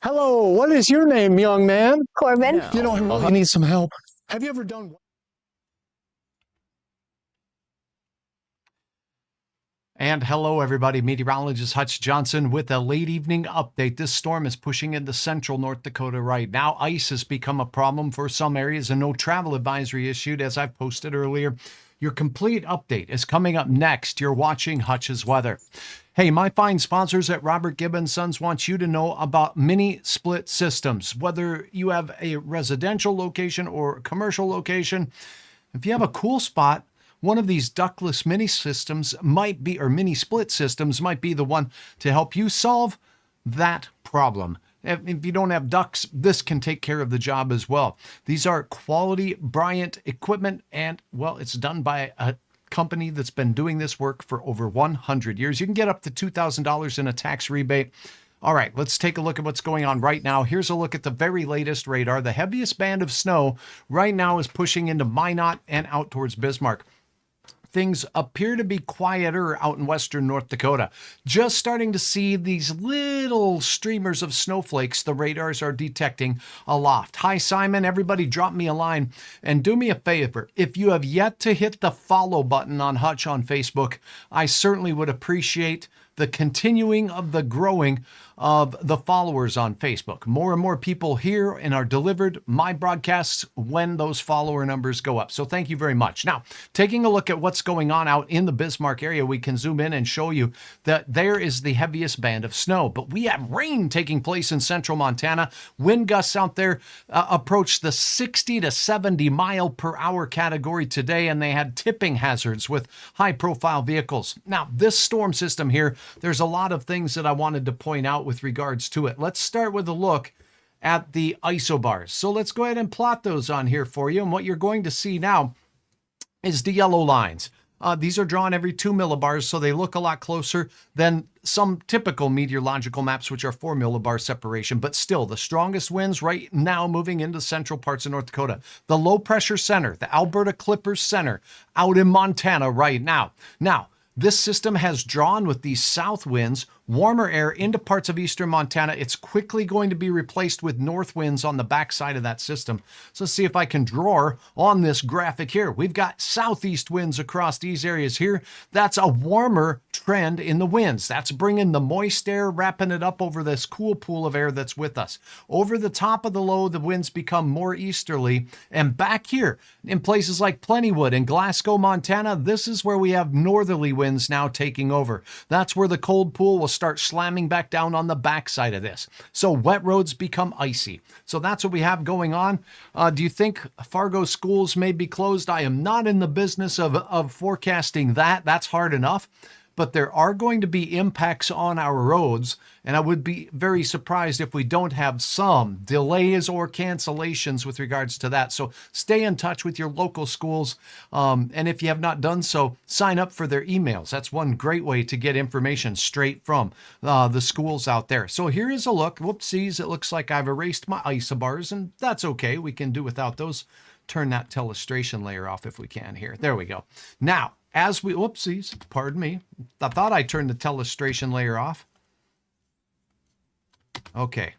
Hello, what is your name, young man? Corbin. You know, I really need some help. Have you ever done... And hello, everybody. Meteorologist Hutch Johnson with a late evening update. This storm is pushing into central North Dakota right now. Ice has become a problem for some areas and no travel advisory issued, as I've posted earlier. Your complete update is coming up next. You're watching Hutch's Weather. Hey, my fine sponsors at Robert Gibb & Sons want you to know about mini split systems. Whether you have a residential location or a commercial location, if you have a cool spot, one of these ductless mini systems might be, or mini split systems might be the one to help you solve that problem. If you don't have ducts, this can take care of the job as well. These are quality Bryant equipment, and well, it's done by a company that's been doing this work for over 100 years. You can get up to $2,000 in a tax rebate. All right, let's take a look at what's going on right now. Here's a look at the very latest radar. The heaviest band of snow right now is pushing into Minot and out towards Bismarck. Things appear to be quieter out in western North Dakota. Just starting to see these little streamers of snowflakes the radars are detecting aloft. Hi, Simon. Everybody drop me a line and do me a favor. If you have yet to hit the follow button on Hutch on Facebook, I certainly would appreciate the continuing of the growing of the followers on Facebook. More and more people hear and are delivered my broadcasts when those follower numbers go up. So thank you very much. Now, taking a look at what's going on out in the Bismarck area, we can zoom in and show you that there is the heaviest band of snow. But we have rain taking place in central Montana. Wind gusts out there approach the 60 to 70 mile per hour category today, and they had tipping hazards with high-profile vehicles. Now, this storm system here, there's a lot of things that I wanted to point out with regards to it. Let's start with a look at the isobars. So let's go ahead and plot those on here for you. And what you're going to see now is the yellow lines. These are drawn every 2 millibars, so they look a lot closer than some typical meteorological maps, which are 4 millibar separation. But still, the strongest winds right now moving into central parts of North Dakota. The low pressure center, the Alberta Clippers Center, out in Montana right now. Now, this system has drawn with these south winds, warmer air into parts of eastern Montana. It's quickly going to be replaced with north winds on the backside of that system. So let's see if I can draw on this graphic here. We've got southeast winds across these areas here. That's a warmer trend in the winds. That's bringing the moist air, wrapping it up over this cool pool of air that's with us. Over the top of the low, the winds become more easterly. And back here in places like Plentywood and Glasgow, Montana, this is where we have northerly winds now taking over. That's where the cold pool will start slamming back down on the backside of this. So wet roads become icy. So that's what we have going on. Do you think Fargo schools may be closed? I am not in the business of forecasting that. That's hard enough. But there are going to be impacts on our roads, and I would be very surprised if we don't have some delays or cancellations with regards to that. So stay in touch with your local schools, and if you have not done so, sign up for their emails. That's one great way to get information straight from the schools out there. So here is a look. Whoopsies, it looks like I've erased my isobars, and that's okay. We can do without those. Turn that telestration layer off if we can here. There we go. Now, as we, whoopsies, pardon me. I thought I turned the telestration layer off. Okay.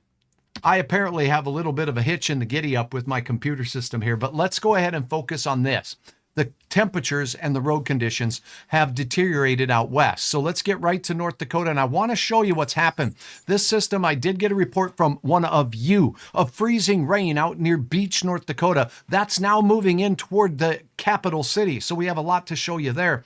I apparently have a little bit of a hitch in the giddy up with my computer system here, but let's go ahead and focus on this. The temperatures and the road conditions have deteriorated out west. So let's get right to North Dakota, and I want to show you what's happened. This system, I did get a report from one of you of freezing rain out near Beach, North Dakota. That's now moving in toward the capital city. So we have a lot to show you there.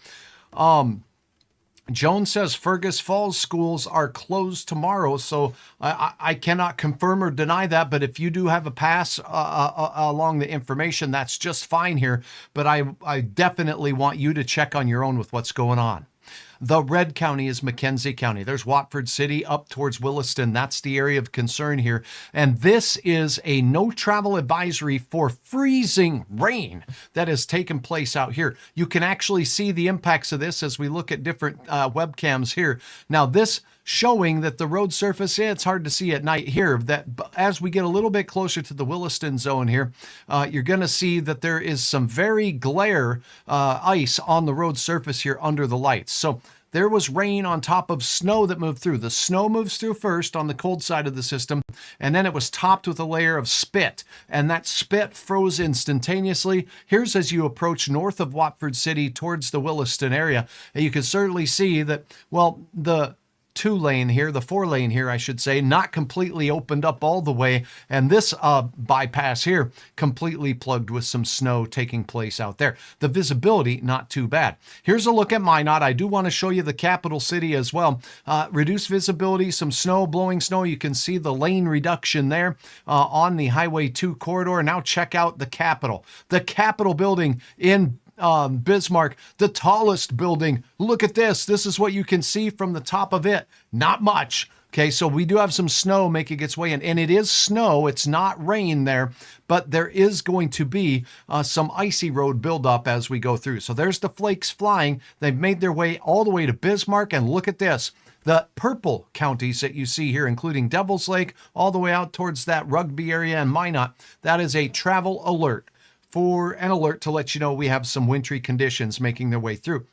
Joan says Fergus Falls schools are closed tomorrow, so I cannot confirm or deny that, but if you do have a pass along the information, that's just fine here, but I definitely want you to check on your own with what's going on. The red county is McKenzie County. There's Watford City up towards Williston. That's the area of concern here. And this is a no travel advisory for freezing rain that has taken place out here. You can actually see the impacts of this as we look at different webcams here. Now this showing that the road surface, it's hard to see at night here, that as we get a little bit closer to the Williston zone here, you're going to see that there is some very glare ice on the road surface here under the lights. So there was rain on top of snow that moved through. The snow moves through first on the cold side of the system, and then it was topped with a layer of spit, and that spit froze instantaneously. Here's as you approach north of Watford City towards the Williston area, and you can certainly see that, well, the 2-lane here, the 4-lane here, I should say, not completely opened up all the way. And this bypass here completely plugged with some snow taking place out there. The visibility, not too bad. Here's a look at Minot. I do want to show you the capital city as well. Reduced visibility, some snow, blowing snow. You can see the lane reduction there on the Highway 2 corridor. Now check out the Capitol. The Capitol building in Bismarck, the tallest building. Look at this. This is what you can see from the top of it. Not much. Okay, so we do have some snow making its way in, and it is snow. It's not rain there, but there is going to be some icy road buildup as we go through. So there's the flakes flying. They've made their way all the way to Bismarck, and look at this. The purple counties that you see here, including Devil's Lake, all the way out towards that Rugby area and Minot, that is a travel alert. For an alert to let you know we have some wintry conditions making their way through.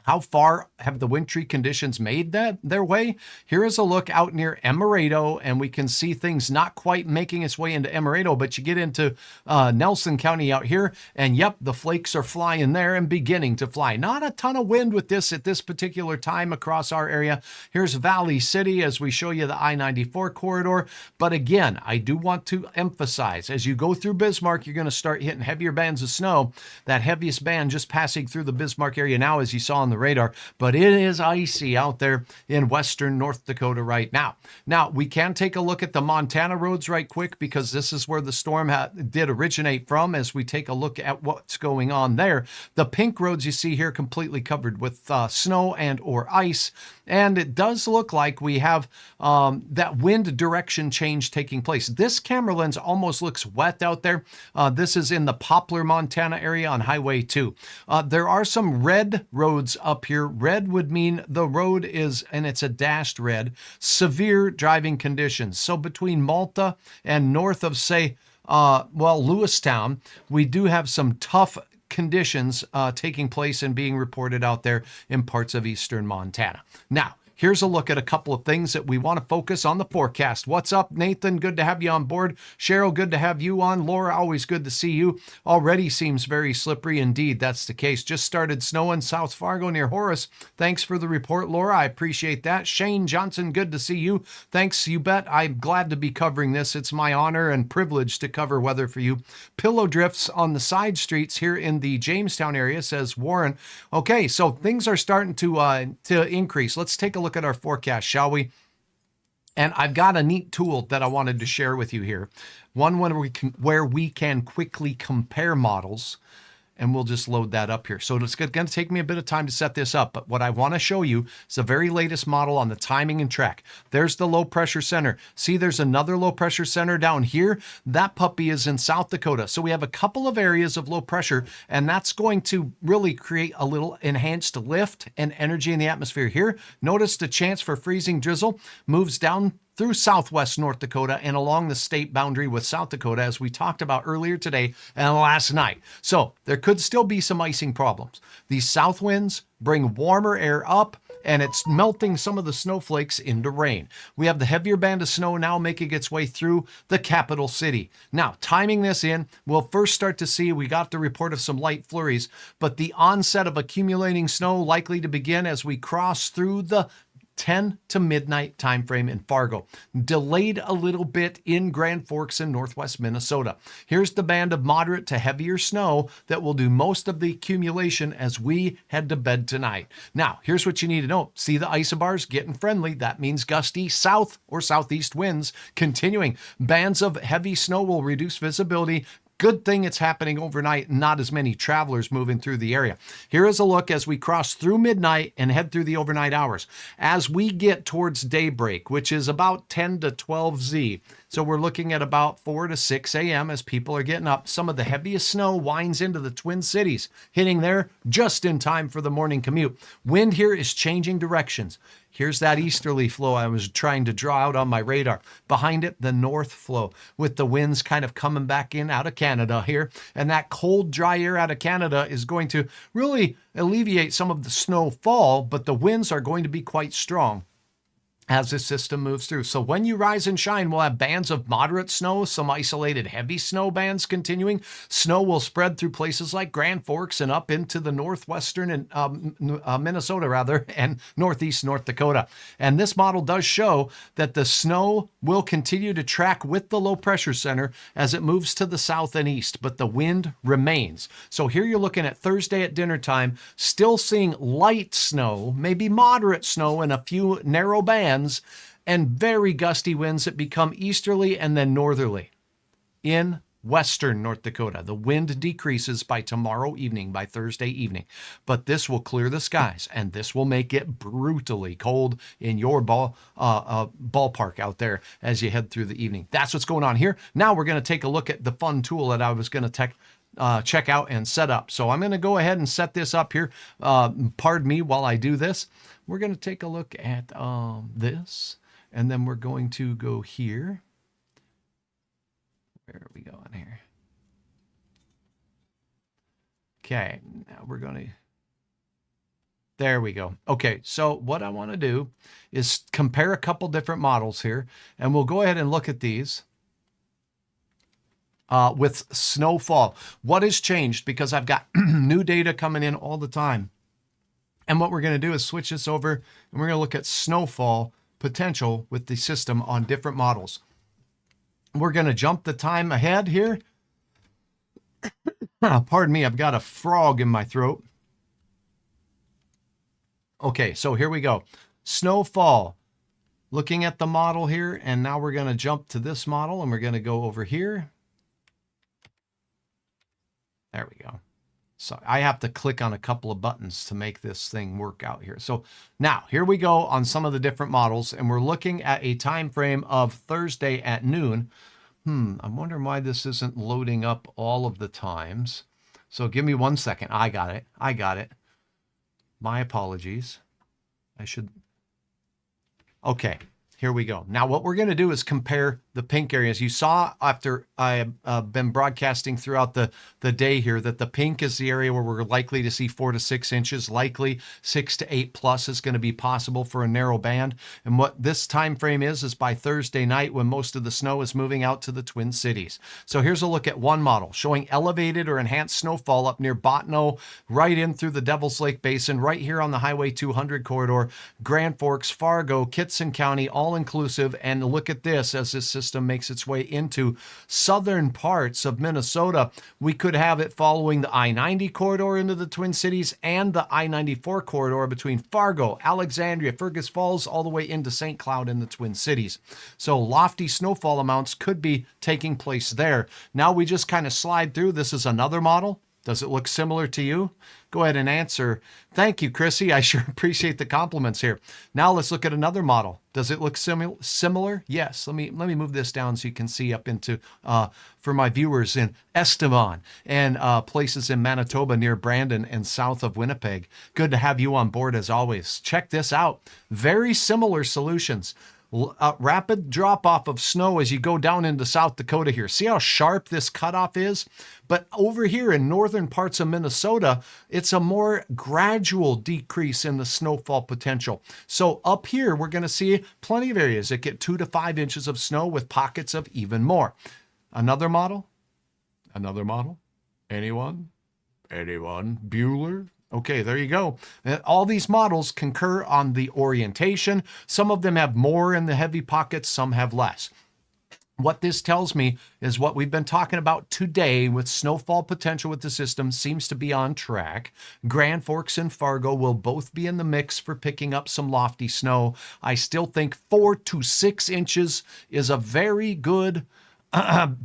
How far have the wintry conditions made their way? Here is a look out near Emerado, and we can see things not quite making its way into Emerado, but you get into Nelson County out here, and yep, the flakes are flying there and beginning to fly. Not a ton of wind with this at this particular time across our area. Here's Valley City as we show you the I-94 corridor. But again, I do want to emphasize, as you go through Bismarck, you're going to start hitting heavier bands of snow. That heaviest band just passing through the Bismarck area now, as you saw on the radar, but it is icy out there in western North Dakota right now. Now, we can take a look at the Montana roads right quick, because this is where the storm did originate from, as we take a look at what's going on there. The pink roads you see here completely covered with snow and or ice, and it does look like we have that wind direction change taking place. This camera lens almost looks wet out there. This is in the Poplar, Montana area on Highway 2. There are some red roads up here. Red would mean the road is, and it's a dashed red, severe driving conditions. So between Malta and north of, say, Lewistown, we do have some tough conditions taking place and being reported out there in parts of eastern Montana. Now, here's a look at a couple of things that we want to focus on the forecast. What's up, Nathan? Good to have you on board. Cheryl, good to have you on. Laura, always good to see you. Already seems very slippery. Indeed, that's the case. Just started snowing South Fargo near Horace. Thanks for the report, Laura. I appreciate that. Shane Johnson, good to see you. Thanks, you bet. I'm glad to be covering this. It's my honor and privilege to cover weather for you. Pillow drifts on the side streets here in the Jamestown area, says Warren. Okay, so things are starting to increase. Let's take a look at our forecast, shall we? And I've got a neat tool that I wanted to share with you here. One where we can quickly compare models, and we'll just load that up here. So it's going to take me a bit of time to set this up, but what I want to show you is the very latest model on the timing and track. There's the low pressure center. See, there's another low pressure center down here. That puppy is in South Dakota. So we have a couple of areas of low pressure, and that's going to really create a little enhanced lift and energy in the atmosphere here. Notice the chance for freezing drizzle moves down through southwest North Dakota and along the state boundary with South Dakota, as we talked about earlier today and last night. So there could still be some icing problems. These south winds bring warmer air up, and it's melting some of the snowflakes into rain. We have the heavier band of snow now making its way through the capital city. Now, timing this in, we'll first start to see, we got the report of some light flurries, but the onset of accumulating snow likely to begin as we cross through the 10 to midnight timeframe in Fargo. Delayed a little bit in Grand Forks and northwest Minnesota. Here's the band of moderate to heavier snow that will do most of the accumulation as we head to bed tonight. Now, here's what you need to know. See the isobars getting friendly. That means gusty south or southeast winds continuing. Bands of heavy snow will reduce visibility. Good thing it's happening overnight, not as many travelers moving through the area. Here is a look as we cross through midnight and head through the overnight hours. As we get towards daybreak, which is about 10 to 12 Z, so we're looking at about 4 to 6 a.m. as people are getting up. Some of the heaviest snow winds into the Twin Cities, hitting there just in time for the morning commute. Wind here is changing directions. Here's that easterly flow I was trying to draw out on my radar. Behind it, the north flow with the winds kind of coming back in out of Canada here. And that cold, dry air out of Canada is going to really alleviate some of the snowfall, but the winds are going to be quite strong as this system moves through. So when you rise and shine, we'll have bands of moderate snow, some isolated heavy snow bands continuing. Snow will spread through places like Grand Forks and up into the northwestern and Minnesota rather, and northeast North Dakota. And this model does show that the snow will continue to track with the low pressure center as it moves to the south and east, but the wind remains. So here you're looking at Thursday at dinner time, still seeing light snow, maybe moderate snow in a few narrow bands, and very gusty winds that become easterly and then northerly. In western North Dakota, the wind decreases by tomorrow evening, by Thursday evening. But this will clear the skies, and this will make it brutally cold in your ballpark out there as you head through the evening. That's what's going on here. Now we're going to take a look at the fun tool that I was going to check out and set up. So I'm going to go ahead and set this up here. Pardon me while I do this. We're going to take a look at this, and then we're going to go here. Where are we going here? Okay, now we're going to, there we go. Okay, so what I want to do is compare a couple different models here, and we'll go ahead and look at these. With snowfall. What has changed? Because I've got new data coming in all the time. And what we're going to do is switch this over, and we're going to look at snowfall potential with the system on different models. We're going to jump the time ahead here. Pardon me, I've got a frog in my throat. Okay, so here we go. Snowfall. Looking at the model here, and now we're going to jump to this model, and we're going to go over here. There we go. So I have to click on a couple of buttons to make this thing work out here. So now here we go on some of the different models, and we're looking at a time frame of Thursday at noon. I'm wondering why this isn't loading up all of the times. So give me 1 second. I got it. I got it. My apologies. I should. Okay. Here we go. Now what we're going to do is compare the pink areas. You saw after I have been broadcasting throughout the day here that the pink is the area where we're likely to see 4 to 6 inches, likely 6 to 8 plus is going to be possible for a narrow band. And what this time frame is by Thursday night when most of the snow is moving out to the Twin Cities. So here's a look at one model showing elevated or enhanced snowfall up near Botno, right in through the Devil's Lake Basin, right here on the Highway 200 corridor, Grand Forks, Fargo, Kittson County, all inclusive. And look at this as this system makes its way into southern parts of Minnesota. We could have it following the I-90 corridor into the Twin Cities and the I-94 corridor between Fargo, Alexandria, Fergus Falls, all the way into St. Cloud in the Twin Cities. So lofty snowfall amounts could be taking place there. Now we just kind of slide through. This is another model. Does it look similar to you? Go ahead and answer. Thank you, Chrissy. I sure appreciate the compliments here. Now let's look at another model. Does it look similar? Yes. Let me move this down so you can see up into, for my viewers in Estevan and places in Manitoba near Brandon and south of Winnipeg. Good to have you on board as always. Check this out. Very similar solutions. Rapid drop-off of snow as you go down into South Dakota here. See how sharp this cutoff is? But over here in northern parts of Minnesota, it's a more gradual decrease in the snowfall potential. So up here, we're going to see plenty of areas that get 2 to 5 inches of snow with pockets of even more. Another model? Another model? Anyone? Anyone? Bueller? Okay, there you go. All these models concur on the orientation. Some of them have more in the heavy pockets, some have less. What this tells me is what we've been talking about today with snowfall potential with the system seems to be on track. Grand Forks and Fargo will both be in the mix for picking up some lofty snow. I still think 4 to 6 inches is a very good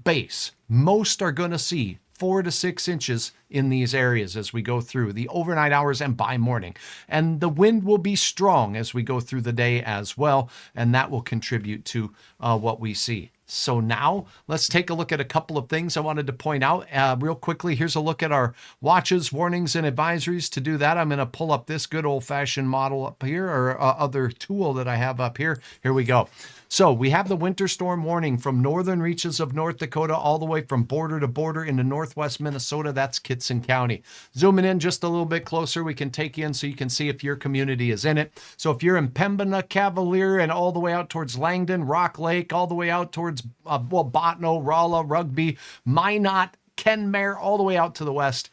base. Most are going to see 4 to 6 inches in these areas as we go through the overnight hours and by morning. And the wind will be strong as we go through the day as well, and that will contribute to what we see. So now let's take a look at a couple of things I wanted to point out real quickly. Here's a look at our watches, warnings, and advisories. To do that, I'm going to pull up this good old-fashioned model up here, or other tool that I have up here. Here we go. So we have the winter storm warning from northern reaches of North Dakota all the way from border to border into northwest Minnesota. That's Kittson County. Zooming in just a little bit closer, we can take you in so you can see if your community is in it. So if you're in Pembina, Cavalier, and all the way out towards Langdon, Rock Lake, all the way out towards Botno, Rolla, Rugby, Minot, Kenmare, all the way out to the west,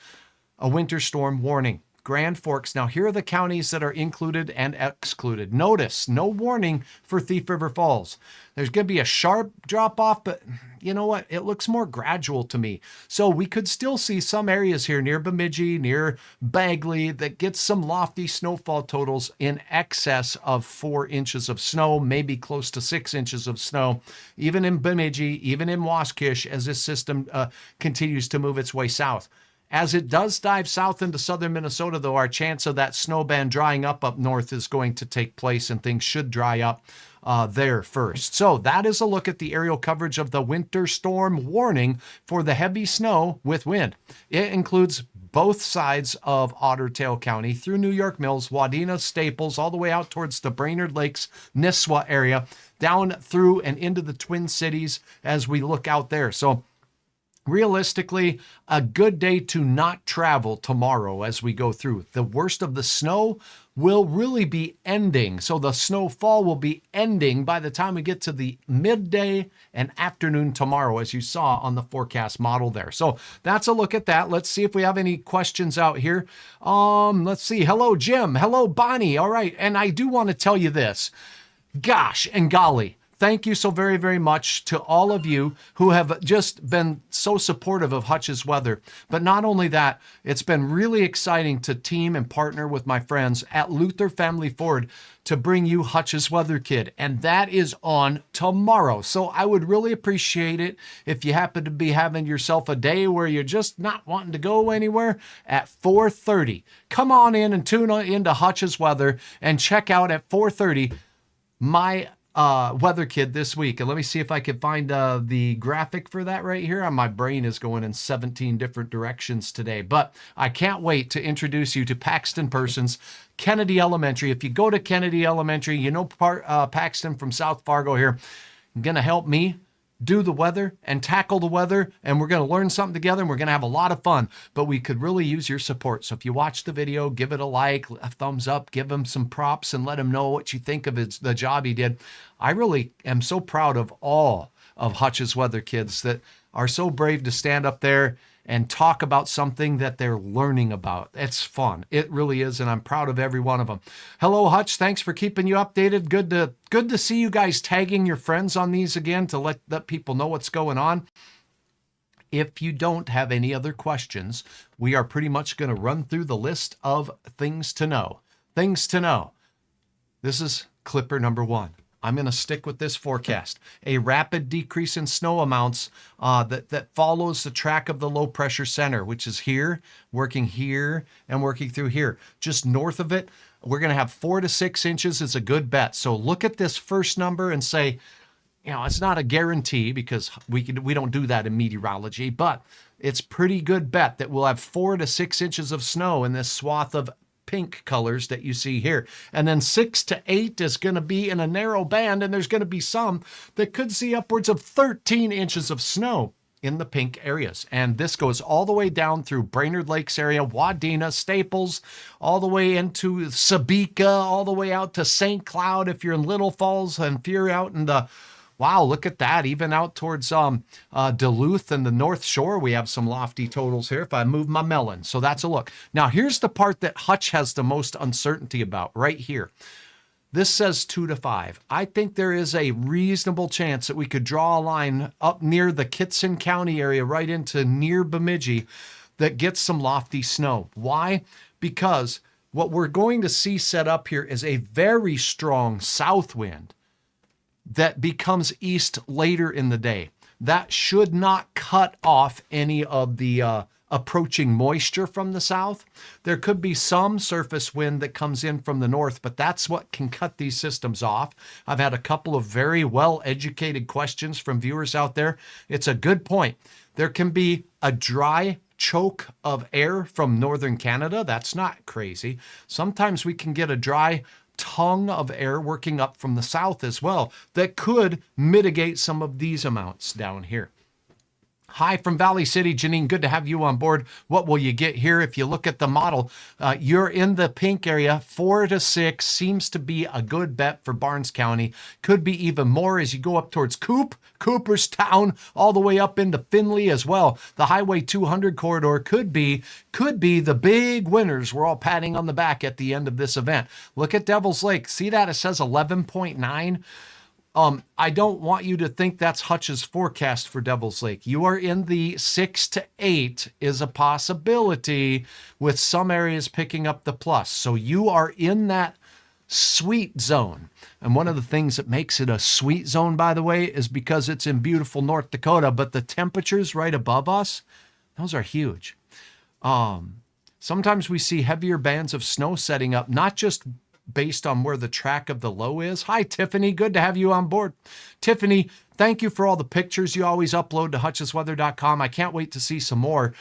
a winter storm warning. Grand Forks. Now, here are the counties that are included and excluded. Notice, no warning for Thief River Falls. There's going to be a sharp drop off, but you know what? It looks more gradual to me. So we could still see some areas here near Bemidji, near Bagley, that get some lofty snowfall totals in excess of 4 inches of snow, maybe close to 6 inches of snow, even in Bemidji, even in Waskish, as this system continues to move its way south. As it does dive south into southern Minnesota, though, our chance of that snow band drying up north is going to take place, and things should dry up there first. So that is a look at the aerial coverage of the winter storm warning for the heavy snow with wind. It includes both sides of Otter Tail County through New York Mills, Wadena, Staples, all the way out towards the Brainerd Lakes, Nisswa area, down through and into the Twin Cities as we look out there. So realistically, a good day to not travel tomorrow as we go through. The worst of the snow will really be ending. So the snowfall will be ending by the time we get to the midday and afternoon tomorrow, as you saw on the forecast model there. So that's a look at that. Let's see if we have any questions out here. Let's see. Hello, Jim. Hello, Bonnie. All right. And I do want to tell you this. Gosh and golly, thank you so very, very much to all of you who have just been so supportive of Hutch's Weather. But not only that, it's been really exciting to team and partner with my friends at Luther Family Ford to bring you Hutch's Weather Kit. And that is on tomorrow. So I would really appreciate it if you happen to be having yourself a day where you're just not wanting to go anywhere at 4:30. Come on in and tune into Hutch's Weather and check out at 4:30 my weather kit this week. And let me see if I can find the graphic for that right here. My brain is going in 17 different directions today, but I can't wait to introduce you to Paxton Persons, Kennedy Elementary. If you go to Kennedy Elementary, you know Paxton from South Fargo here, going to help me do the weather and tackle the weather, and we're going to learn something together, and we're going to have a lot of fun, but we could really use your support. So if you watch the video, give it a like, a thumbs up, give him some props, and let him know what you think of the job he did. I really am so proud of all of Hutch's Weather kids that are so brave to stand up there and talk about something that they're learning about. It's fun. It really is, and I'm proud of every one of them. Hello, Hutch. Thanks for keeping you updated. Good to see you guys tagging your friends on these again to let people know what's going on. If you don't have any other questions, we are pretty much going to run through the list of things to know. Things to know. This is clipper number 1. I'm going to stick with this forecast. A rapid decrease in snow amounts that follows the track of the low pressure center, which is here, working through here. Just north of it, we're going to have 4 to 6 inches is a good bet. So look at this first number and say, you know, it's not a guarantee because we don't do that in meteorology, but it's pretty good bet that we'll have 4 to 6 inches of snow in this swath of pink colors that you see here. And then 6 to 8 is going to be in a narrow band, and there's going to be some that could see upwards of 13 inches of snow in the pink areas. And this goes all the way down through Brainerd Lakes area, Wadena, Staples, all the way into Sabika, all the way out to St. Cloud if you're in Little Falls, and if you're out in the wow, look at that. Even out towards Duluth and the North Shore, we have some lofty totals here if I move my melon. So that's a look. Now, here's the part that Hutch has the most uncertainty about right here. This says 2 to 5. I think there is a reasonable chance that we could draw a line up near the Kittson County area, right into near Bemidji, that gets some lofty snow. Why? Because what we're going to see set up here is a very strong south wind that becomes east later in the day. That should not cut off any of the approaching moisture from the south. There could be some surface wind that comes in from the north, but that's what can cut these systems off. I've had a couple of very well-educated questions from viewers out there. It's a good point. There can be a dry choke of air from northern Canada. That's not crazy. Sometimes we can get a dry tongue of air working up from the south as well that could mitigate some of these amounts down here. Hi from Valley City, Janine. Good to have you on board. What will you get here? If you look at the model, you're in the pink area. 4 to 6 seems to be a good bet for Barnes County. Could be even more as you go up towards Cooperstown, all the way up into Findlay as well. The Highway 200 corridor could be the big winners. We're all patting on the back at the end of this event. Look at Devil's Lake. See that? It says 11.9. I don't want you to think that's Hutch's forecast for Devil's Lake. You are in the 6 to 8 is a possibility, with some areas picking up the plus. So you are in that sweet zone. And one of the things that makes it a sweet zone, by the way, is because it's in beautiful North Dakota, but the temperatures right above us, those are huge. Sometimes we see heavier bands of snow setting up, not just based on where the track of the low is. Hi, Tiffany. Good to have you on board. Tiffany, thank you for all the pictures you always upload to hutchsweather.com. I can't wait to see some more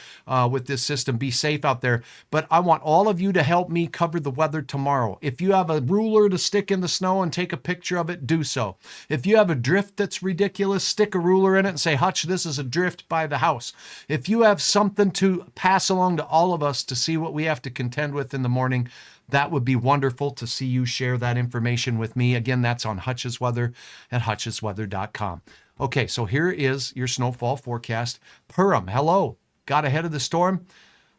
with this system. Be safe out there. But I want all of you to help me cover the weather tomorrow. If you have a ruler to stick in the snow and take a picture of it, do so. If you have a drift that's ridiculous, stick a ruler in it and say, Hutch, this is a drift by the house. If you have something to pass along to all of us to see what we have to contend with in the morning, that would be wonderful to see you share that information with me. Again, that's on Hutch's Weather at hutchsweather.com. Okay, so here is your snowfall forecast. Perham, hello. Got ahead of the storm?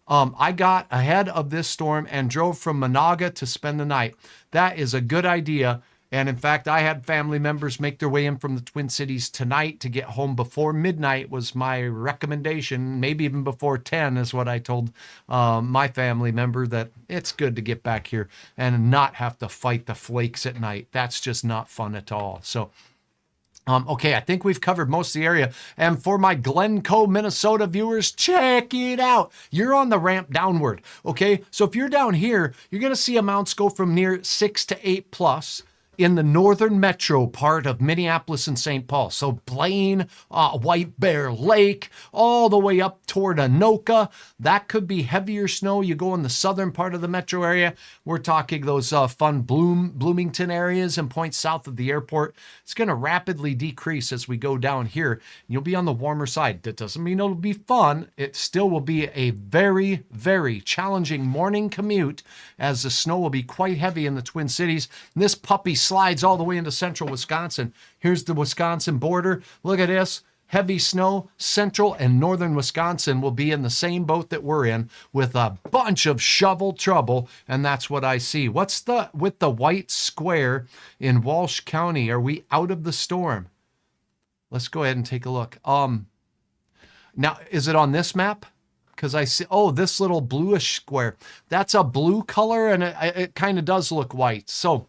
I got ahead of this storm and drove from Monaga to spend the night. That is a good idea. And in fact, I had family members make their way in from the Twin Cities tonight to get home before midnight was my recommendation. Maybe even before 10 is what I told my family member, that it's good to get back here and not have to fight the flakes at night. That's just not fun at all. So, okay, I think we've covered most of the area. And for my Glencoe, Minnesota viewers, check it out. You're on the ramp downward, okay? So if you're down here, you're going to see amounts go from near 6 to 8 plus in the northern metro part of Minneapolis and St. Paul. So Blaine, White Bear Lake, all the way up toward Anoka. That could be heavier snow. You go in the southern part of the metro area. We're talking those fun Bloomington areas and points south of the airport. It's going to rapidly decrease as we go down here. You'll be on the warmer side. That doesn't mean it'll be fun. It still will be a very, very challenging morning commute, as the snow will be quite heavy in the Twin Cities. And this puppy slides all the way into central Wisconsin. Here's the Wisconsin border. Look at this. Heavy snow. Central and northern Wisconsin will be in the same boat that we're in, with a bunch of shovel trouble, and that's what I see. What's with the white square in Walsh County? Are we out of the storm? Let's go ahead and take a look. Now, is it on this map? Because I see, oh, this little bluish square. That's a blue color, and it kind of does look white. So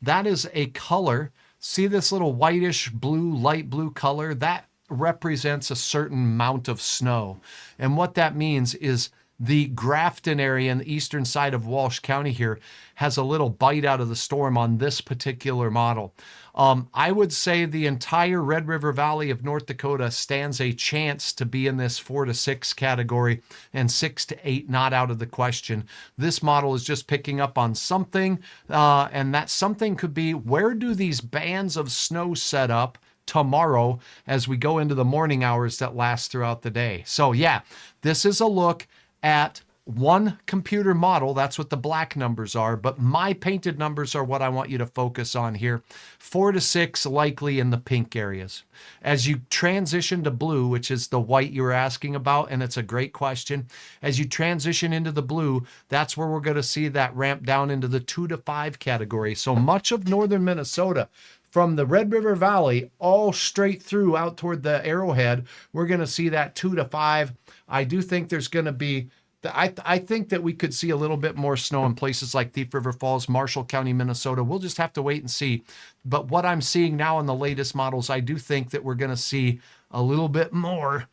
that is a color. See this little whitish blue, light blue color? That represents a certain amount of snow. And what that means is the Grafton area in the eastern side of Walsh County here has a little bite out of the storm on this particular model. I would say the entire Red River Valley of North Dakota stands a chance to be in this 4 to 6 category, and 6 to 8 not out of the question. This model is just picking up on something, and that something could be, where do these bands of snow set up tomorrow as we go into the morning hours that last throughout the day? So yeah, this is a look at one computer model. That's what the black numbers are, but my painted numbers are what I want you to focus on here. 4 to 6 likely in the pink areas. As you transition to blue, which is the white you were asking about, and it's a great question. As you transition into the blue, that's where we're going to see that ramp down into the 2 to 5 category. So much of northern Minnesota, from the Red River Valley all straight through out toward the Arrowhead, we're going to see that 2 to 5. I do think there's going to be, I think that we could see a little bit more snow in places like Thief River Falls, Marshall County, Minnesota. We'll just have to wait and see. But what I'm seeing now in the latest models, I do think that we're going to see a little bit more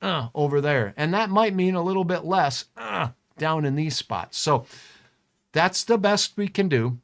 over there. And that might mean a little bit less down in these spots. So that's the best we can do,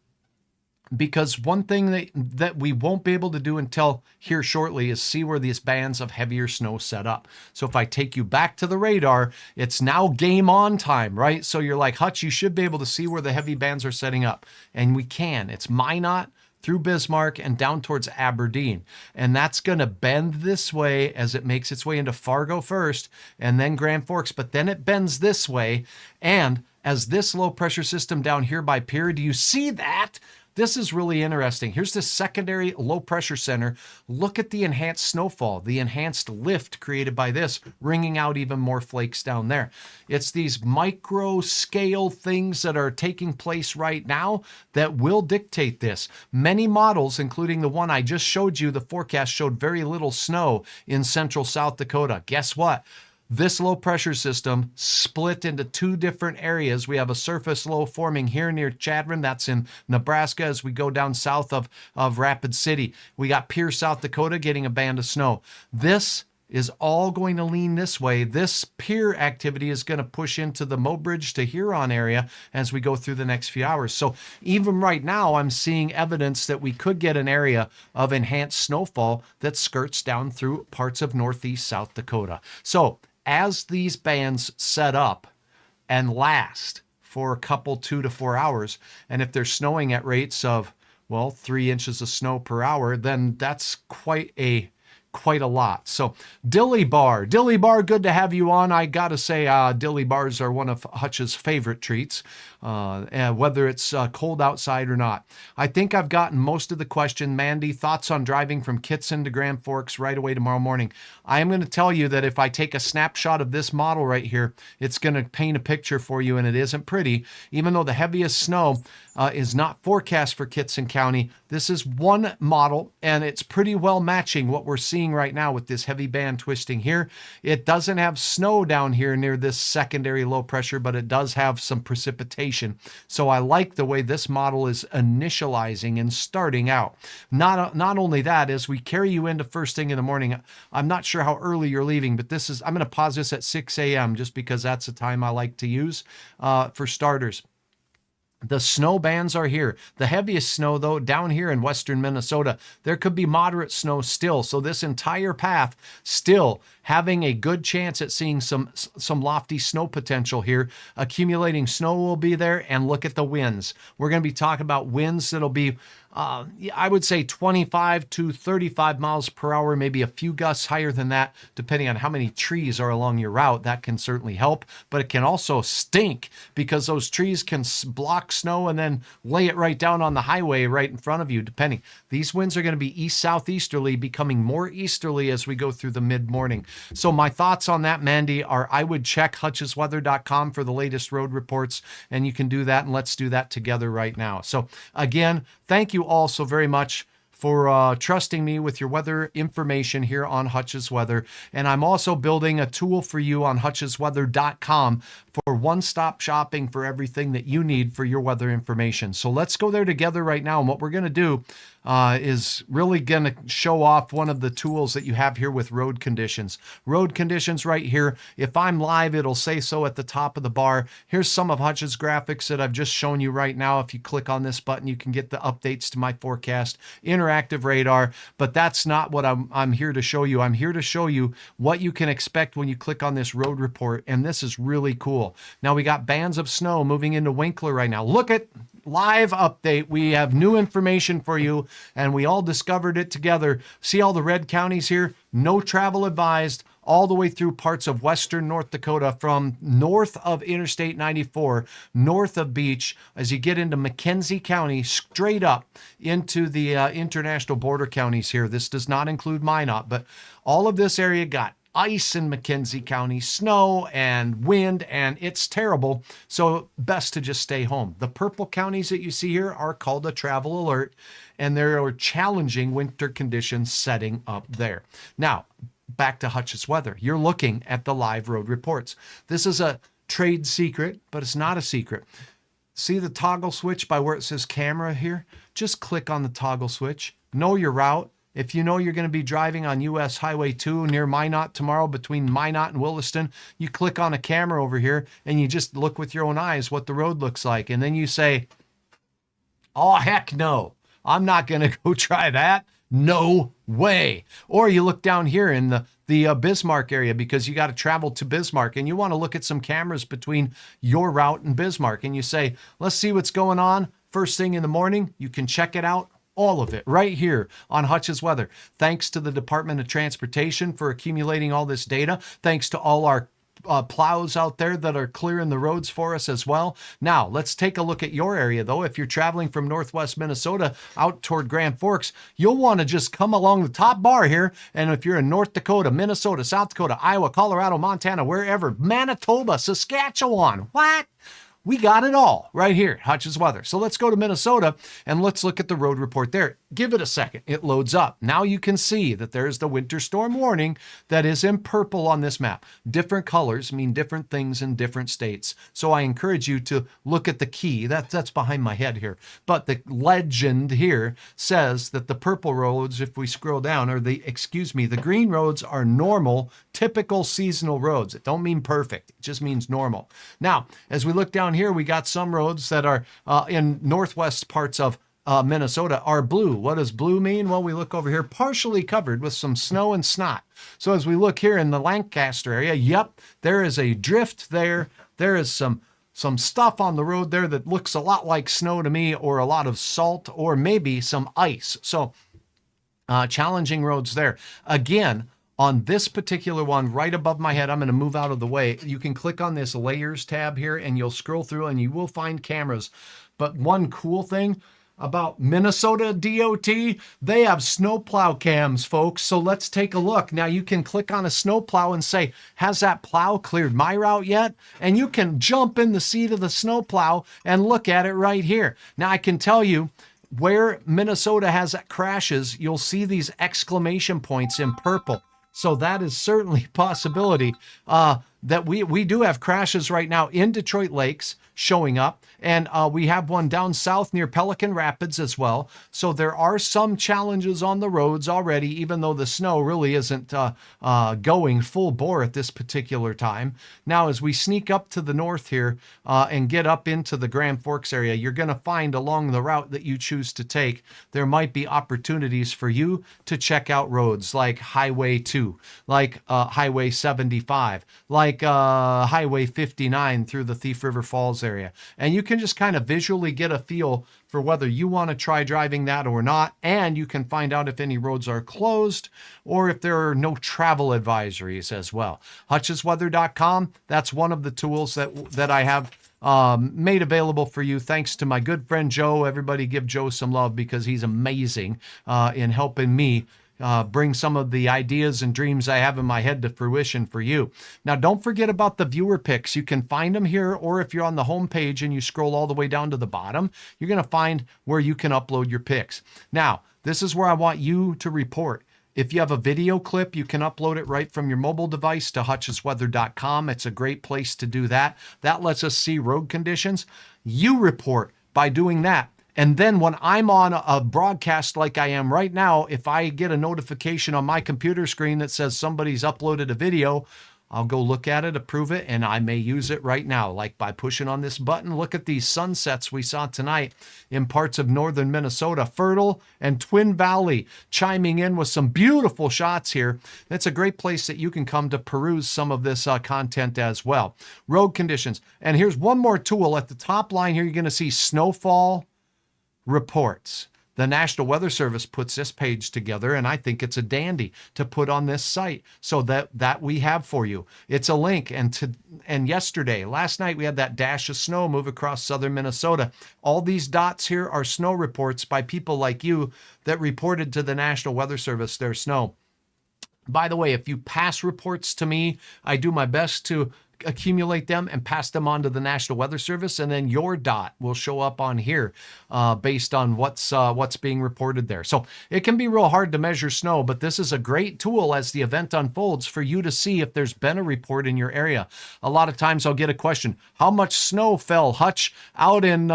because one thing that we won't be able to do until here shortly is see where these bands of heavier snow set up. So if I take you back to the radar, it's now game on time, right? So you're like, Hutch, you should be able to see where the heavy bands are setting up. And we can. It's Minot through Bismarck and down towards Aberdeen. And that's going to bend this way as it makes its way into Fargo first and then Grand Forks. But then it bends this way. And as this low pressure system down here by Pierre, do you see that? This is really interesting. Here's the secondary low pressure center. Look at the enhanced snowfall, the enhanced lift created by this, wringing out even more flakes down there. It's these micro scale things that are taking place right now that will dictate this. Many models, including the one I just showed you, the forecast showed very little snow in central South Dakota. Guess what? This low pressure system split into two different areas. We have a surface low forming here near Chadron. That's in Nebraska as we go down south of Rapid City. We got Pierre, South Dakota getting a band of snow. This is all going to lean this way. This Pierre activity is going to push into the Mobridge to Huron area as we go through the next few hours. So even right now, I'm seeing evidence that we could get an area of enhanced snowfall that skirts down through parts of northeast South Dakota. So as these bands set up and last for a couple 2 to 4 hours, and if they're snowing at rates of, well, 3 inches of snow per hour, then that's quite a lot. So Dilly Bar, good to have you on. I gotta say, Dilly Bars are one of Hutch's favorite treats, whether it's cold outside or not. I think I've gotten most of the question. Mandy, thoughts on driving from Kitson to Grand Forks right away tomorrow morning? I am going to tell you that if I take a snapshot of this model right here, it's going to paint a picture for you, and it isn't pretty. Even though the heaviest snow is not forecast for Kitson County, this is one model, and it's pretty well matching what we're seeing right now with this heavy band twisting here. It doesn't have snow down here near this secondary low pressure, but it does have some precipitation. So I like the way this model is initializing and starting out. Not only that, as we carry you into first thing in the morning, I'm not sure how early you're leaving, but I'm going to pause this at 6 a.m. just because that's the time I like to use for starters. The snow bands are here. The heaviest snow, though, down here in western Minnesota. There could be moderate snow still. So this entire path still having a good chance at seeing some lofty snow potential here. Accumulating snow will be there, and look at the winds. We're going to be talking about winds that'll be I would say 25 to 35 miles per hour, maybe a few gusts higher than that, depending on how many trees are along your route. That can certainly help, but it can also stink because those trees can block snow and then lay it right down on the highway right in front of you, depending. These winds are going to be east-southeasterly, becoming more easterly as we go through the mid-morning. So my thoughts on that, Mandy, are I would check hutchsweather.com for the latest road reports, and you can do that, and let's do that together right now. So again, thank you all so very much for trusting me with your weather information here on Hutch's Weather. And I'm also building a tool for you on hutchsweather.com for one-stop shopping for everything that you need for your weather information. So let's go there together right now. And what we're going to do is really going to show off one of the tools that you have here with road conditions. Road conditions right here. If I'm live, it'll say so at the top of the bar. Here's some of Hutch's graphics that I've just shown you right now. If you click on this button, you can get the updates to my forecast, interactive radar, but that's not what I'm here to show you. I'm here to show you what you can expect when you click on this road report, and this is really cool. Now we got bands of snow moving into Winkler right now. Look at live update. We have new information for you, and we all discovered it together. See all the red counties here? No travel advised all the way through parts of western North Dakota, from north of Interstate 94, north of Beach, as you get into McKenzie County, straight up into the international border counties here. This does not include Minot, but all of this area got ice in McKenzie County, snow and wind, and it's terrible. So best to just stay home. The purple counties that you see here are called a travel alert, and there are challenging winter conditions setting up there. Now, back to Hutch's Weather. You're looking at the live road reports. This is a trade secret, but it's not a secret. See the toggle switch by where it says camera here? Just click on the toggle switch. Know your route. If you know you're going to be driving on US Highway 2 near Minot tomorrow between Minot and Williston, you click on a camera over here and you just look with your own eyes what the road looks like. And then you say, oh, heck no, I'm not going to go try that. No way. Or you look down here in the Bismarck area because you got to travel to Bismarck and you want to look at some cameras between your route and Bismarck. And you say, let's see what's going on first thing in the morning. You can check it out. All of it right here on Hutch's Weather. Thanks to the Department of Transportation for accumulating all this data. Thanks to all our plows out there that are clearing the roads for us as well. Now, let's take a look at your area, though. If you're traveling from northwest Minnesota out toward Grand Forks, you'll want to just come along the top bar here. And if you're in North Dakota, Minnesota, South Dakota, Iowa, Colorado, Montana, wherever, Manitoba, Saskatchewan, what? We got it all right here, Hutch's Weather. So let's go to Minnesota and let's look at the road report there. Give it a second. It loads up. Now you can see that there's the winter storm warning that is in purple on this map. Different colors mean different things in different states. So I encourage you to look at the key. That's behind my head here. But the legend here says that the purple roads, if we scroll down, or the green roads are normal, typical seasonal roads. It don't mean perfect. It just means normal. Now, as we look down here, we got some roads that are in northwest parts of Minnesota are blue. What does blue mean? Well, we look over here, partially covered with some snow and snot. So as we look here in the Lancaster area, yep, there is a drift there. There is some stuff on the road there that looks a lot like snow to me, or a lot of salt, or maybe some ice. So challenging roads there. Again, on this particular one right above my head, I'm going to move out of the way. You can click on this layers tab here and you'll scroll through and you will find cameras. But one cool thing about Minnesota DOT, they have snowplow cams, folks. So let's take a look. Now you can click on a snowplow and say, has that plow cleared my route yet? And you can jump in the seat of the snowplow and look at it right here. Now I can tell you, where Minnesota has crashes, you'll see these exclamation points in purple. So that is certainly a possibility that we do have crashes right now in Detroit Lakes showing up. And we have one down south near Pelican Rapids as well. So there are some challenges on the roads already, even though the snow really isn't going full bore at this particular time. Now, as we sneak up to the north here and get up into the Grand Forks area, you're going to find along the route that you choose to take, there might be opportunities for you to check out roads like Highway 2, like Highway 75, like Highway 59 through the Thief River Falls area. And you can just kind of visually get a feel for whether you want to try driving that or not. And you can find out if any roads are closed or if there are no travel advisories as well. hutchsweather.com. That's one of the tools that I have made available for you. Thanks to my good friend Joe. Everybody give Joe some love because he's amazing in helping me bring some of the ideas and dreams I have in my head to fruition for you. Now, don't forget about the viewer picks. You can find them here, or if you're on the home page and you scroll all the way down to the bottom, you're going to find where you can upload your picks. Now, this is where I want you to report. If you have a video clip, you can upload it right from your mobile device to hutchsweather.com. It's a great place to do that. That lets us see road conditions. You report by doing that. And then when I'm on a broadcast like I am right now, if I get a notification on my computer screen that says somebody's uploaded a video, I'll go look at it, approve it, and I may use it right now, like by pushing on this button. Look at these sunsets we saw tonight in parts of northern Minnesota, Fertile and Twin Valley, chiming in with some beautiful shots here. That's a great place that you can come to peruse some of this content as well. Road conditions. And here's one more tool. At the top line here, you're going to see snowfall reports. The National Weather Service puts this page together, and I think it's a dandy to put on this site so that we have for you. It's a link. And last night, we had that dash of snow move across southern Minnesota. All these dots here are snow reports by people like you that reported to the National Weather Service their snow. By the way, if you pass reports to me, I do my best to accumulate them and pass them on to the National Weather Service, and then your dot will show up on here based on what's being reported there. So it can be real hard to measure snow, but this is a great tool as the event unfolds for you to see if there's been a report in your area. A lot of times I'll get a question, how much snow fell, Hutch, out in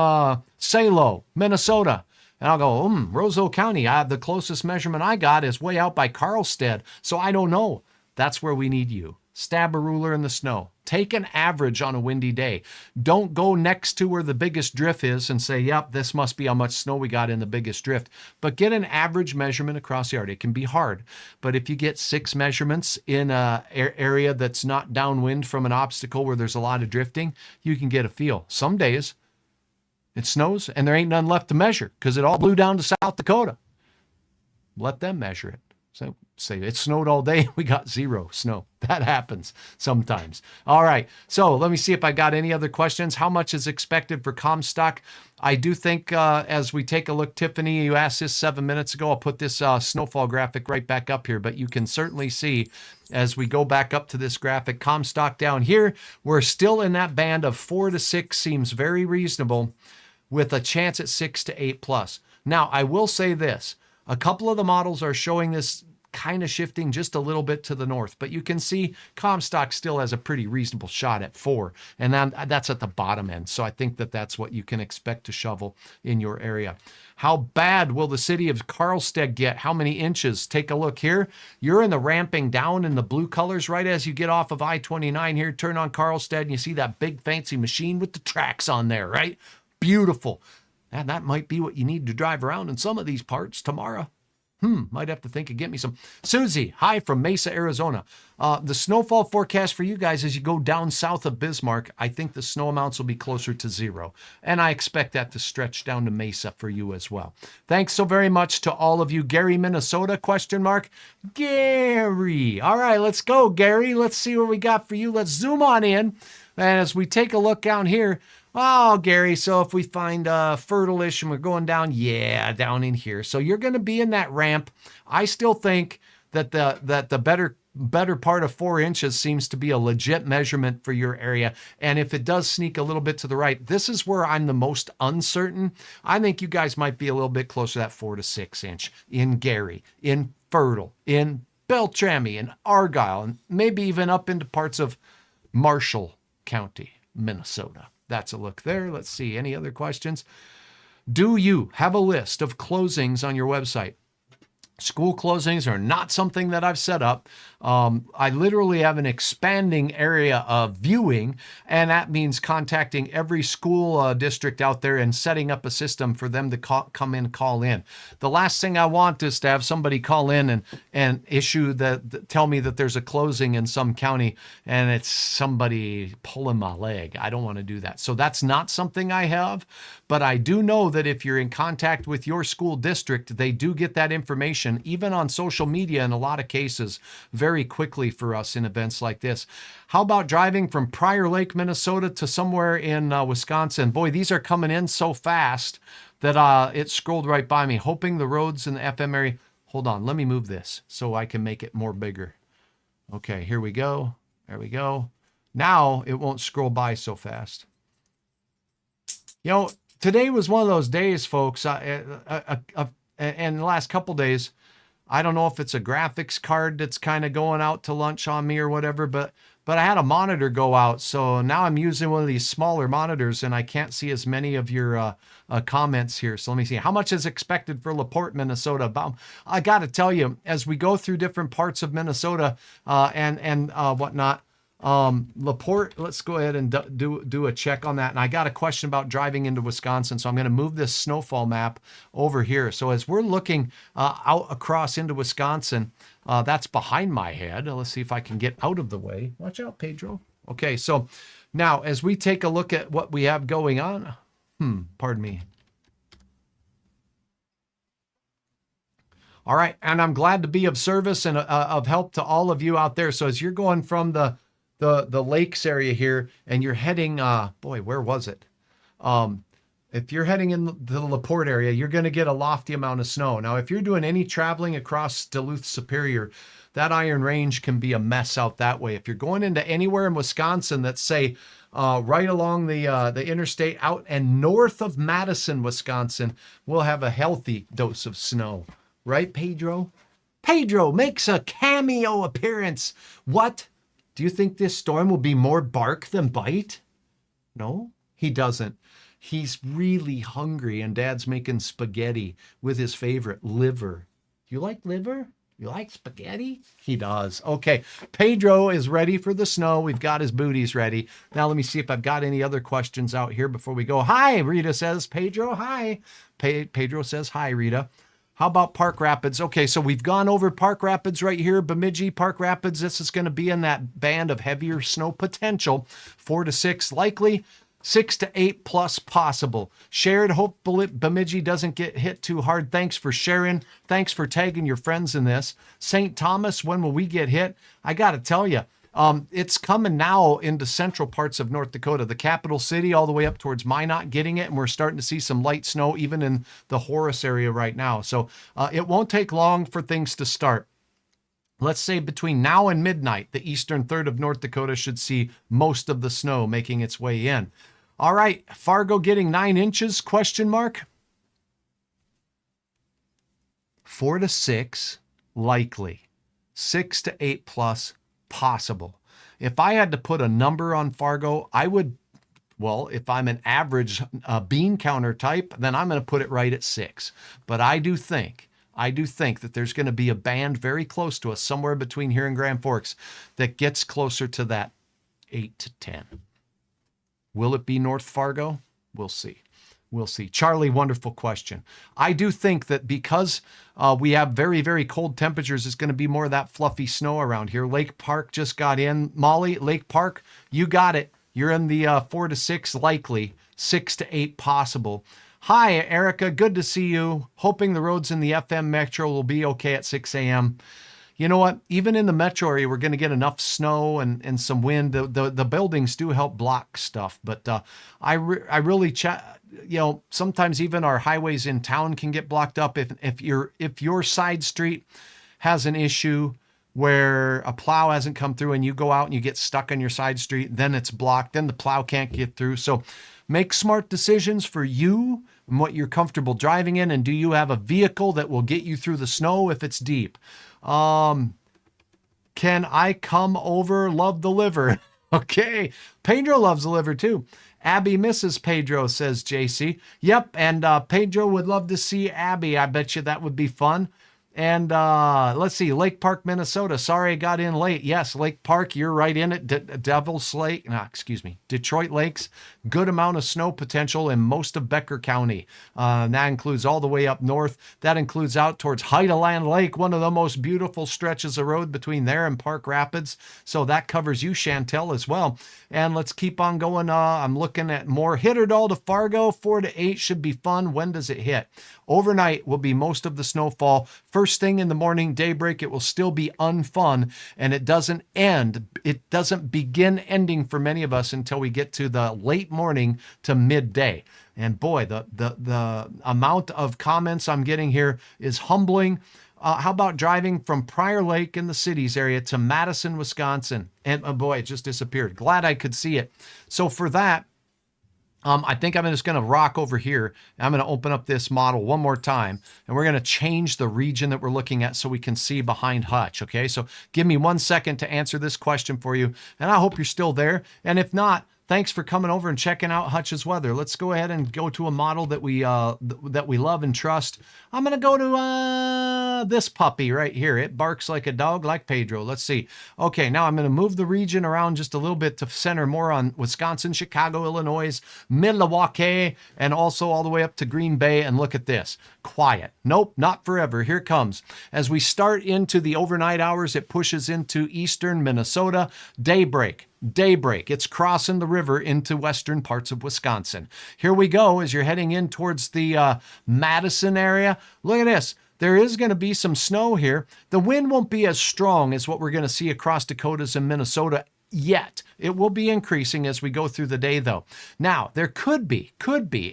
Salo, Minnesota? And I'll go, Roseau County, the closest measurement I got is way out by Carlstead. So I don't know. That's where we need you. Stab a ruler in the snow. Take an average on a windy day. Don't go next to where the biggest drift is and say, yep, this must be how much snow we got in the biggest drift. But get an average measurement across the yard. It can be hard. But if you get 6 measurements in an area that's not downwind from an obstacle where there's a lot of drifting, you can get a feel. Some days it snows and there ain't none left to measure because it all blew down to South Dakota. Let them measure it. So say it snowed all day. We got 0 snow. That happens sometimes. All right. So let me see if I got any other questions. How much is expected for Comstock? I do think as we take a look, Tiffany, you asked this 7 minutes ago. I'll put this snowfall graphic right back up here, but you can certainly see as we go back up to this graphic, Comstock down here, we're still in that band of 4 to 6 seems very reasonable with a chance at 6 to 8 plus. Now, I will say this. A couple of the models are showing this kind of shifting just a little bit to the north, but you can see Comstock still has a pretty reasonable shot at 4, and that's at the bottom end. So I think that that's what you can expect to shovel in your area. How bad will the city of Carlstead get? How many inches? Take a look here. You're in the ramping down in the blue colors right as you get off of I-29 here. Turn on Carlstead and you see that big fancy machine with the tracks on there, right? Beautiful. And that might be what you need to drive around in some of these parts tomorrow. Might have to think of get me some. Susie, hi from Mesa, Arizona. The snowfall forecast for you guys as you go down south of Bismarck, I think the snow amounts will be closer to 0. And I expect that to stretch down to Mesa for you as well. Thanks so very much to all of you. Gary, Minnesota, question mark. Gary. All right, let's go, Gary. Let's see what we got for you. Let's zoom on in. And as we take a look down here, oh, Gary, so if we find fertile-ish and we're going down, yeah, down in here. So you're going to be in that ramp. I still think that the better part of 4 inches seems to be a legit measurement for your area. And if it does sneak a little bit to the right, this is where I'm the most uncertain. I think you guys might be a little bit closer to that 4 to 6 inch in Gary, in Fertile, in Beltrami, in Argyle, and maybe even up into parts of Marshall County, Minnesota. That's a look there. Let's see. Any other questions? Do you have a list of closings on your website? School closings are not something that I've set up. I literally have an expanding area of viewing, and that means contacting every school district out there and setting up a system for them to come in, call in. The last thing I want is to have somebody call in and issue tell me that there's a closing in some county and it's somebody pulling my leg. I don't want to do that. So that's not something I have, but I do know that if you're in contact with your school district, they do get that information, even on social media in a lot of cases, very quickly for us in events like this. How about driving from Prior Lake, Minnesota to somewhere in Wisconsin? Boy, these are coming in so fast that it scrolled right by me. Hoping the roads in the FM area. Hold on, let me move this so I can make it more bigger. Okay, here we go. There we go. Now it won't scroll by so fast. You know, today was one of those days, folks, and the last couple days, I don't know if it's a graphics card that's kind of going out to lunch on me or whatever, but I had a monitor go out. So now I'm using one of these smaller monitors and I can't see as many of your comments here. So let me see. How much is expected for LaPorte, Minnesota? I got to tell you, as we go through different parts of Minnesota and whatnot, LaPorte, let's go ahead and do a check on that. And I got a question about driving into Wisconsin. So I'm going to move this snowfall map over here. So as we're looking out across into Wisconsin, that's behind my head. Let's see if I can get out of the way. Watch out, Pedro. Okay. So now as we take a look at what we have going on, pardon me. All right. And I'm glad to be of service and of help to all of you out there. So as you're going from the lakes area here and you're heading, boy, where was it? If you're heading in the LaPorte area, you're going to get a lofty amount of snow. Now, if you're doing any traveling across Duluth Superior, that Iron Range can be a mess out that way. If you're going into anywhere in Wisconsin that's say right along the interstate out and north of Madison, Wisconsin, we'll have a healthy dose of snow. Right, Pedro? Pedro makes a cameo appearance. What? Do you think this storm will be more bark than bite? No, he doesn't. He's really hungry, and Dad's making spaghetti with his favorite liver. You like liver? You like spaghetti? He does. Okay, Pedro is ready for the snow. We've got his booties ready. Now let me see if I've got any other questions out here before we go. Hi, Rita says. Pedro, hi. Pedro says, hi, Rita. How about Park Rapids? Okay, so we've gone over Park Rapids right here. Bemidji, Park Rapids. This is going to be in that band of heavier snow potential. 4 to 6 likely. 6 to 8 plus possible. Shared. Hope Bemidji doesn't get hit too hard. Thanks for sharing. Thanks for tagging your friends in this. St. Thomas, when will we get hit? I got to tell you, it's coming now into central parts of North Dakota, the capital city, all the way up towards Minot getting it. And we're starting to see some light snow even in the Horace area right now. So it won't take long for things to start. Let's say between now and midnight, the eastern third of North Dakota should see most of the snow making its way in. All right, Fargo getting 9 inches, question mark? 4 to 6, likely. 6 to 8 plus, possible. If I had to put a number on Fargo, I would, well, if I'm an average bean counter type, then I'm going to put it right at 6. But I do think that there's going to be a band very close to us, somewhere between here and Grand Forks, that gets closer to that 8 to 10. Will it be North Fargo? We'll see. We'll see. Charlie, wonderful question. I do think that because we have very, very cold temperatures, it's going to be more of that fluffy snow around here. Lake Park just got in. Molly, Lake Park, you got it. You're in the 4 to 6 likely, 6 to 8 possible. Hi, Erica. Good to see you. Hoping the roads in the FM Metro will be okay at 6 a.m. You know what? Even in the metro area, we're going to get enough snow and some wind. The buildings do help block stuff, but I really sometimes even our highways in town can get blocked up if your side street has an issue where a plow hasn't come through and you go out and you get stuck on your side street, then it's blocked. Then the plow can't get through. So make smart decisions for you and what you're comfortable driving in. And do you have a vehicle that will get you through the snow if it's deep? Can I come over? Love the liver. Okay. Pedro loves the liver too. Abby misses Pedro, says JC. Yep. And Pedro would love to see Abby. I bet you that would be fun. And let's see, Lake Park, Minnesota. Sorry I got in late. Yes, Lake Park, you're right in it. Detroit Lakes. Good amount of snow potential in most of Becker County. That includes all the way up north. That includes out towards Heideland Lake, one of the most beautiful stretches of road between there and Park Rapids. So that covers you, Chantel, as well. And let's keep on going. I'm looking at more. Hitterdall to Fargo, 4 to 8 should be fun. When does it hit? Overnight will be most of the snowfall. First thing in the morning, daybreak, it will still be unfun, and it doesn't end. It doesn't begin ending for many of us until we get to the late morning to midday. And boy, the amount of comments I'm getting here is humbling. How about driving from Prior Lake in the cities area to Madison, Wisconsin? And boy, it just disappeared. Glad I could see it. So for that, I think I'm just going to rock over here. I'm going to open up this model one more time, and we're going to change the region that we're looking at so we can see behind Hutch. Okay, so give me 1 second to answer this question for you, and I hope you're still there. And if not, thanks for coming over and checking out Hutch's weather. Let's go ahead and go to a model that we love and trust. I'm going to go to this puppy right here. It barks like a dog, like Pedro. Let's see. Okay, now I'm going to move the region around just a little bit to center more on Wisconsin, Chicago, Illinois, Milwaukee, and also all the way up to Green Bay. And look at this. Quiet. Nope, not forever. Here it comes. As we start into the overnight hours, it pushes into eastern Minnesota. Daybreak. It's crossing the river into western parts of Wisconsin. Here we go as you're heading in towards the Madison area. Look at this. There is going to be some snow here. The wind won't be as strong as what we're going to see across Dakotas and Minnesota yet. It will be increasing as we go through the day, though. Now, there could be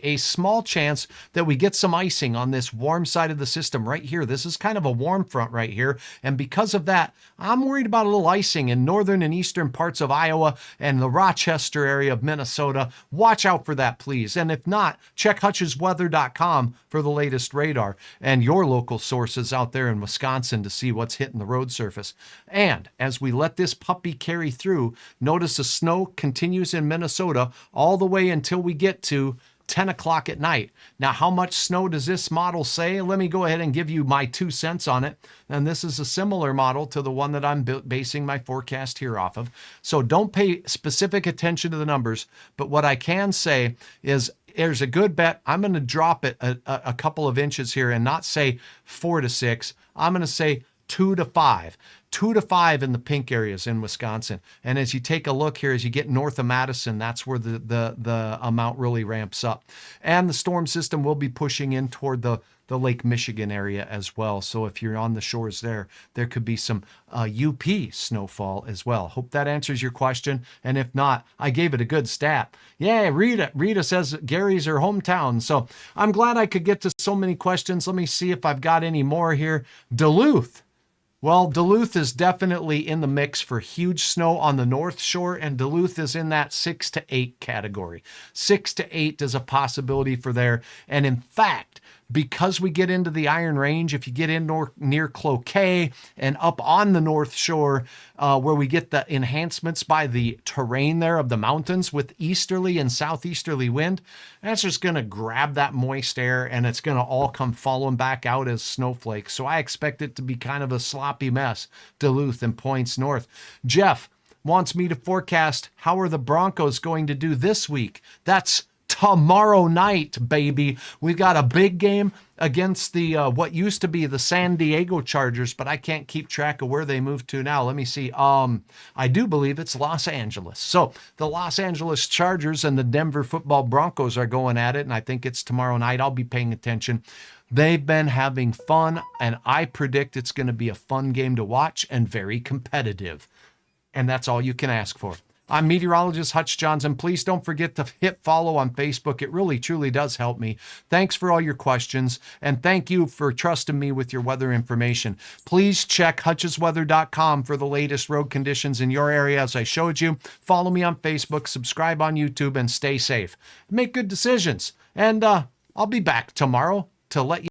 a small chance that we get some icing on this warm side of the system right here. This is kind of a warm front right here. And because of that, I'm worried about a little icing in northern and eastern parts of Iowa and the Rochester area of Minnesota. Watch out for that, please. And if not, check hutchsweather.com for the latest radar and your local sources out there in Wisconsin to see what's hitting the road surface. And as we let this puppy carry through, notice the snow continues in Minnesota all the way until we get to 10 o'clock at night. Now, how much snow does this model say? Let me go ahead and give you my 2 cents on it. And this is a similar model to the one that I'm basing my forecast here off of. So don't pay specific attention to the numbers. But what I can say is there's a good bet. I'm going to drop it a couple of inches here and not say 4 to 6. I'm going to say 2 to 5. 2 to 5 in the pink areas in Wisconsin. And as you take a look here, as you get north of Madison, that's where the amount really ramps up. And the storm system will be pushing in toward the Lake Michigan area as well. So if you're on the shores there could be some UP snowfall as well. Hope that answers your question. And if not, I gave it a good stat. Yeah, Rita says Gary's her hometown. So I'm glad I could get to so many questions. Let me see if I've got any more here. Duluth. Well, Duluth is definitely in the mix for huge snow on the North Shore, and Duluth is in that 6 to 8 category. 6 to 8 is a possibility for there. And in fact, because we get into the Iron Range, if you get in near Cloquet and up on the North Shore, where we get the enhancements by the terrain there of the mountains with easterly and southeasterly wind, that's just going to grab that moist air and it's going to all come falling back out as snowflakes. So I expect it to be kind of a sloppy mess, Duluth and points north. Jeff wants me to forecast how are the Broncos going to do this week. That's tomorrow night, baby. We've got a big game against the what used to be the San Diego Chargers, but I can't keep track of where they moved to now. Let me see. I do believe it's Los Angeles. So the Los Angeles Chargers and the Denver Football Broncos are going at it, and I think it's tomorrow night. I'll be paying attention. They've been having fun, and I predict it's going to be a fun game to watch and very competitive. And that's all you can ask for. I'm meteorologist Hutch Johnson. Please don't forget to hit follow on Facebook. It really, truly does help me. Thanks for all your questions, and thank you for trusting me with your weather information. Please check hutchsweather.com for the latest road conditions in your area as I showed you. Follow me on Facebook, subscribe on YouTube, and stay safe. Make good decisions. And I'll be back tomorrow to let you